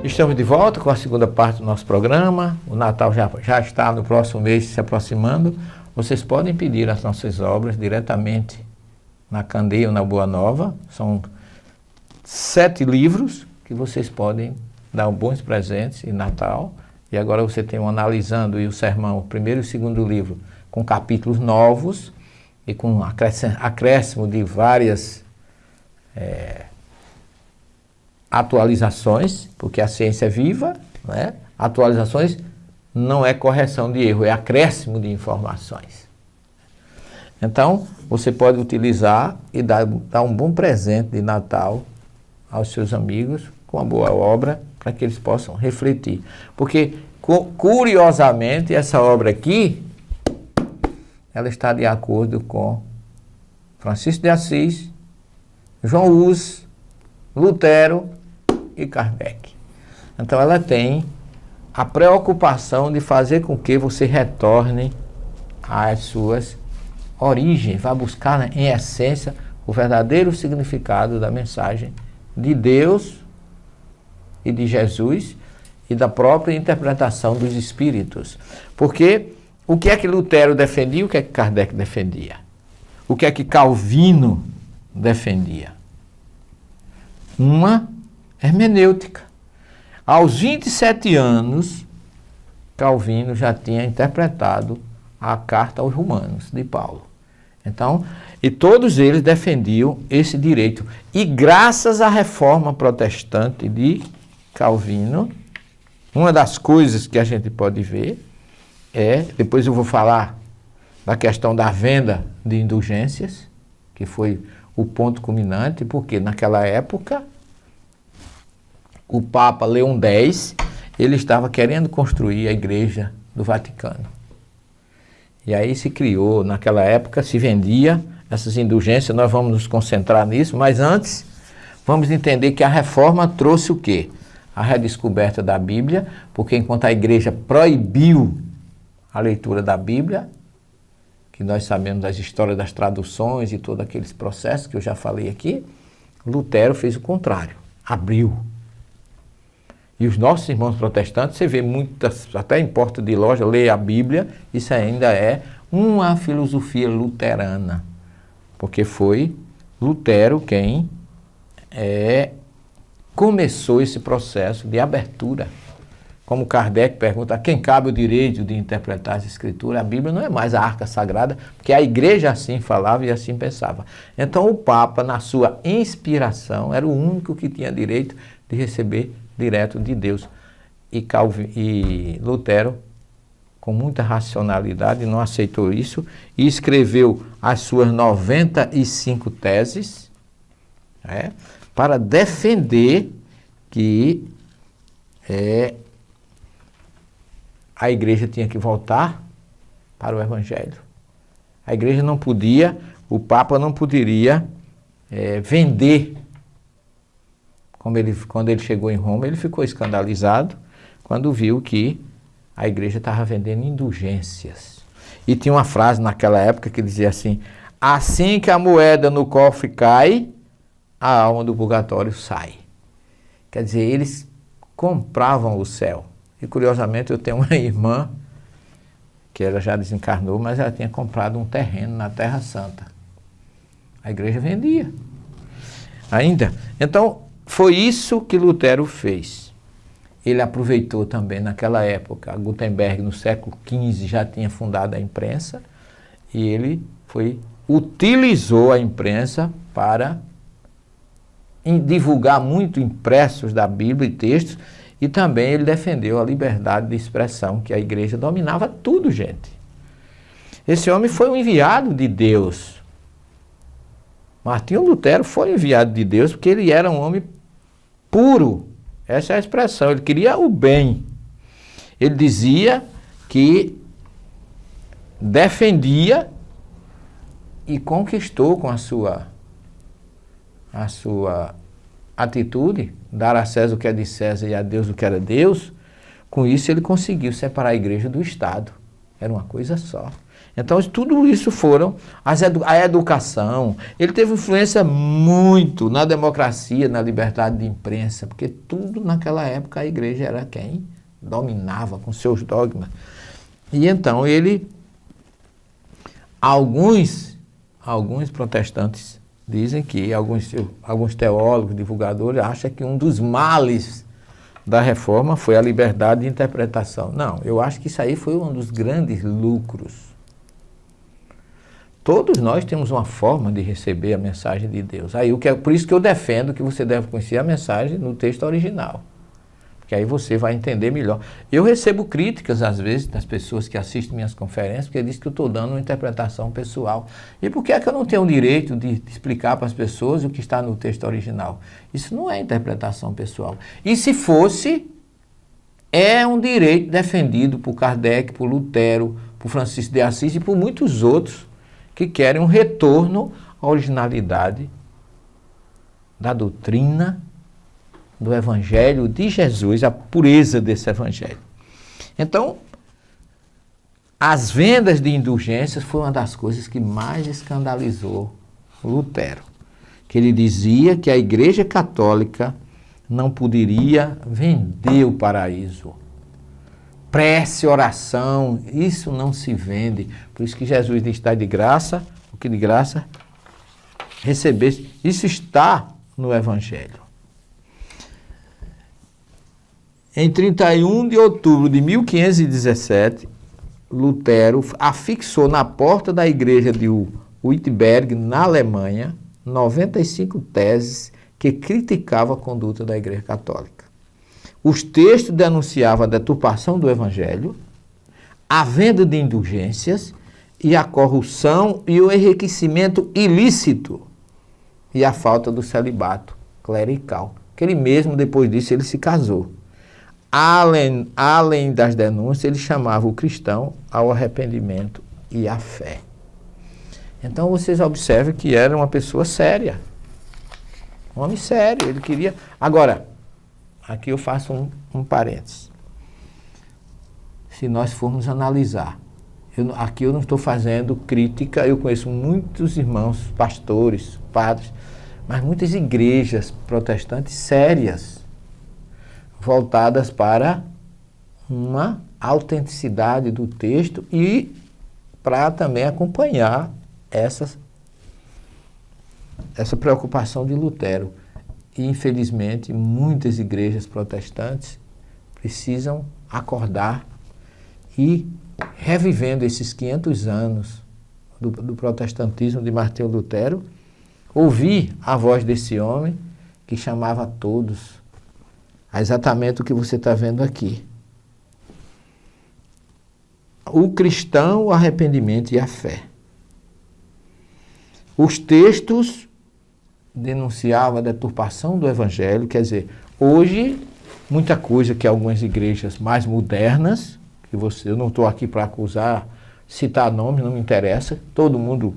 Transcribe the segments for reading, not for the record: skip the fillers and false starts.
Estamos de volta com a segunda parte do nosso programa. O Natal já está no próximo mês se aproximando. Vocês podem pedir as nossas obras diretamente na Candeia ou na Boa Nova. São 7 livros que vocês podem dar bons presentes em Natal. E agora você tem um Analisando e o Sermão, o primeiro e o segundo livro, com capítulos novos e com acréscimo de várias atualizações, porque a ciência é viva, né? Atualizações não é correção de erro, é acréscimo de informações. Então, você pode utilizar e dar um bom presente de Natal aos seus amigos com uma boa obra, para que eles possam refletir. Porque, curiosamente, essa obra aqui, ela está de acordo com Francisco de Assis, João Hus, Lutero e Kardec. Então ela tem a preocupação de fazer com que você retorne às suas origens, vá buscar em essência o verdadeiro significado da mensagem de Deus e de Jesus e da própria interpretação dos Espíritos. Porque o que é que Lutero defendia e o que é que Kardec defendia? O que é que Calvino defendia? Uma hermenêutica. Aos 27 anos, Calvino já tinha interpretado a carta aos Romanos de Paulo. Então, e todos eles defendiam esse direito. E graças à reforma protestante de Calvino, uma das coisas que a gente pode ver depois eu vou falar da questão da venda de indulgências, que foi o ponto culminante, porque naquela época o Papa Leão X, ele estava querendo construir a Igreja do Vaticano. E aí se criou, naquela época se vendia essas indulgências, nós vamos nos concentrar nisso, mas antes vamos entender que a reforma trouxe o quê? A redescoberta da Bíblia, porque enquanto a Igreja proibiu a leitura da Bíblia, que nós sabemos das histórias das traduções e todos aqueles processos que eu já falei aqui, Lutero fez o contrário, abriu. E os nossos irmãos protestantes, você vê muitas, até em porta de loja, lê a Bíblia, isso ainda é uma filosofia luterana, porque foi Lutero quem começou esse processo de abertura. Como Kardec pergunta, a quem cabe o direito de interpretar as Escrituras? A Bíblia não é mais a arca sagrada, porque a igreja assim falava e assim pensava. Então o Papa, na sua inspiração, era o único que tinha direito de receber direto de Deus. E Lutero, com muita racionalidade, não aceitou isso e escreveu as suas 95 teses para defender que a igreja tinha que voltar para o Evangelho. A igreja não podia, o Papa não poderia vender. Quando ele chegou em Roma, ele ficou escandalizado quando viu que a igreja estava vendendo indulgências. E tinha uma frase naquela época que dizia assim: assim que a moeda no cofre cai, a alma do purgatório sai. Quer dizer, eles compravam o céu. E curiosamente eu tenho uma irmã, que ela já desencarnou, mas ela tinha comprado um terreno na Terra Santa. A igreja vendia. Ainda. Então, foi isso que Lutero fez. Ele aproveitou também naquela época, Gutenberg no século XV já tinha fundado a imprensa, e ele utilizou a imprensa para divulgar muito impressos da Bíblia e textos, e também ele defendeu a liberdade de expressão, que a igreja dominava tudo, gente. Esse homem foi um enviado de Deus. Martinho Lutero foi enviado de Deus porque ele era um homem puro. Essa é a expressão, ele queria o bem. Ele dizia que defendia e conquistou com a sua atitude, dar a César o que é de César e a Deus o que era Deus. Com isso ele conseguiu separar a igreja do Estado. Era uma coisa só. Então, tudo isso foram a educação. Ele teve influência muito na democracia, na liberdade de imprensa, porque tudo naquela época a igreja era quem dominava com seus dogmas. E então alguns protestantes dizem que, alguns teólogos, divulgadores, acham que um dos males da reforma foi a liberdade de interpretação. Não, eu acho que isso aí foi um dos grandes lucros. Todos nós temos uma forma de receber a mensagem de Deus. Por isso que eu defendo que você deve conhecer a mensagem no texto original. Que aí você vai entender melhor. Eu recebo críticas, às vezes, das pessoas que assistem minhas conferências, porque dizem que eu estou dando uma interpretação pessoal. E por que é que eu não tenho o direito de explicar para as pessoas o que está no texto original? Isso não é interpretação pessoal. E se fosse, é um direito defendido por Kardec, por Lutero, por Francisco de Assis e por muitos outros que querem um retorno à originalidade da doutrina do Evangelho de Jesus, a pureza desse Evangelho. Então, as vendas de indulgências foi uma das coisas que mais escandalizou Lutero. Que ele dizia que a Igreja Católica não poderia vender o paraíso. Prece, oração, isso não se vende. Por isso que Jesus diz, dá de graça, o que de graça recebeste. Isso está no Evangelho. Em 31 de outubro de 1517, Lutero afixou na porta da igreja de Wittenberg, na Alemanha, 95 teses que criticavam a conduta da Igreja Católica. Os textos denunciavam a deturpação do Evangelho, a venda de indulgências e a corrupção e o enriquecimento ilícito e a falta do celibato clerical. Que ele mesmo, depois disso, ele se casou. Além das denúncias, ele chamava o cristão ao arrependimento e à fé. Então vocês observam que era uma pessoa séria. Um homem sério, ele queria... Agora, aqui eu faço um parênteses. Se nós formos analisar, aqui eu não estou fazendo crítica, eu conheço muitos irmãos, pastores, padres, mas muitas igrejas protestantes sérias, voltadas para uma autenticidade do texto e para também acompanhar essa preocupação de Lutero. E, infelizmente, muitas igrejas protestantes precisam acordar e, revivendo esses 500 anos do protestantismo de Martinho Lutero, ouvir a voz desse homem que chamava a todos a exatamente o que você está vendo aqui. O cristão, o arrependimento e a fé. Os textos denunciavam a deturpação do Evangelho, quer dizer, hoje, muita coisa que algumas igrejas mais modernas, eu não estou aqui para acusar, citar nomes, não me interessa, todo mundo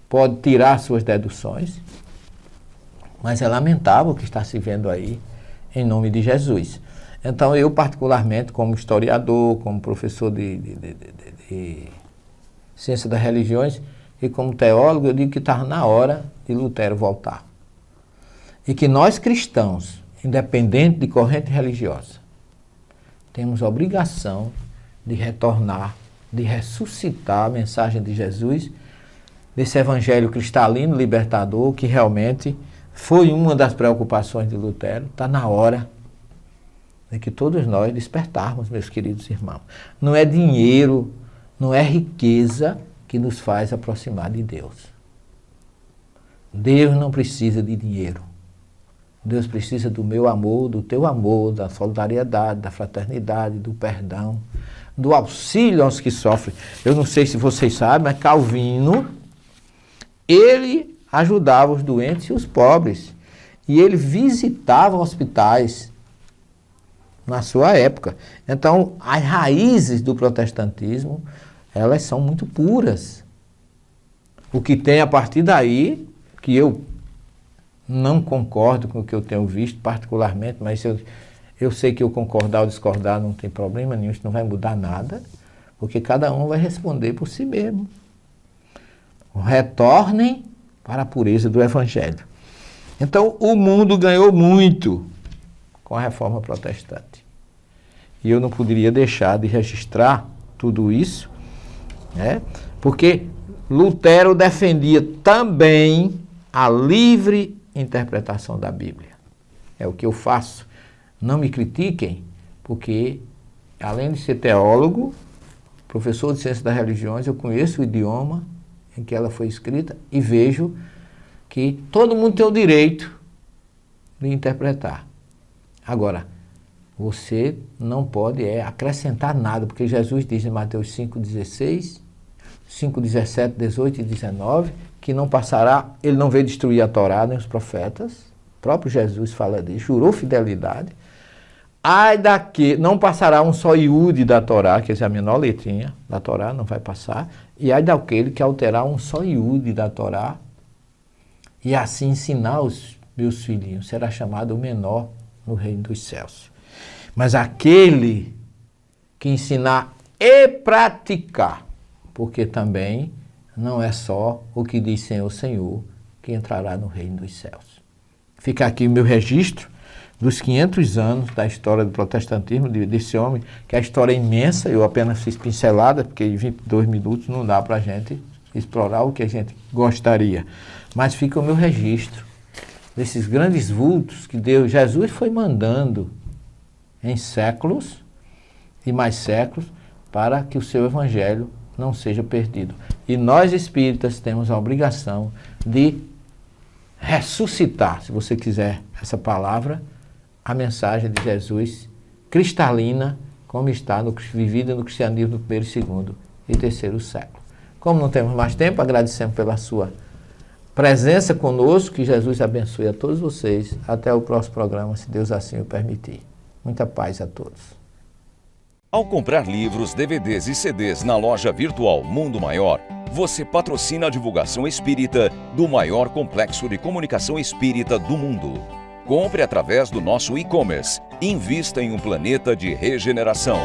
pode tirar suas deduções, mas é lamentável o que está se vendo aí, em nome de Jesus. Então, eu particularmente, como historiador, como professor de ciência das religiões e como teólogo, eu digo que estava na hora de Lutero voltar. E que nós cristãos, independente de corrente religiosa, temos a obrigação de retornar, de ressuscitar a mensagem de Jesus, desse evangelho cristalino, libertador, que realmente foi uma das preocupações de Lutero. Está na hora de que todos nós despertarmos, meus queridos irmãos. Não é dinheiro, não é riqueza que nos faz aproximar de Deus. Deus não precisa de dinheiro. Deus precisa do meu amor, do teu amor, da solidariedade, da fraternidade, do perdão, do auxílio aos que sofrem. Eu não sei se vocês sabem, mas Calvino, ele ajudava os doentes e os pobres. E ele visitava hospitais na sua época. Então, as raízes do protestantismo, elas são muito puras. O que tem a partir daí, que eu não concordo com o que eu tenho visto particularmente, mas eu sei que eu concordar ou discordar não tem problema nenhum, isso não vai mudar nada, porque cada um vai responder por si mesmo. Retornem para a pureza do Evangelho. Então, o mundo ganhou muito com a reforma protestante. E eu não poderia deixar de registrar tudo isso, né? Porque Lutero defendia também a livre interpretação da Bíblia. É o que eu faço. Não me critiquem, porque além de ser teólogo, professor de ciência das religiões, eu conheço o idioma em que ela foi escrita e vejo que todo mundo tem o direito de interpretar. Agora, você não pode acrescentar nada, porque Jesus diz em Mateus 5,16, 5,17, 18 e 19, que não passará, ele não veio destruir a Torá nem os profetas, o próprio Jesus fala disso, jurou fidelidade. Ai daqui, não passará um só iude da Torá, quer dizer, a menor letrinha da Torá não vai passar, e ai daquele que alterar um só iude da Torá, e assim ensinar os meus filhinhos, será chamado o menor no reino dos céus. Mas aquele que ensinar e praticar, porque também não é só o que diz Senhor, Senhor, que entrará no reino dos céus. Fica aqui o meu registro dos 500 anos da história do protestantismo, desse homem, que a história é imensa, eu apenas fiz pincelada, porque em 22 minutos não dá para a gente explorar o que a gente gostaria. Mas fica o meu registro desses grandes vultos que Jesus foi mandando em séculos e mais séculos para que o seu evangelho não seja perdido. E nós espíritas temos a obrigação de ressuscitar, se você quiser essa palavra, a mensagem de Jesus cristalina, como está vivida no cristianismo do 1º, 2º e 3º século. Como não temos mais tempo, agradecemos pela sua presença conosco, que Jesus abençoe a todos vocês. Até o próximo programa, se Deus assim o permitir. Muita paz a todos. Ao comprar livros, DVDs e CDs na loja virtual Mundo Maior, você patrocina a divulgação espírita do maior complexo de comunicação espírita do mundo. Compre através do nosso e-commerce. Invista em um planeta de regeneração.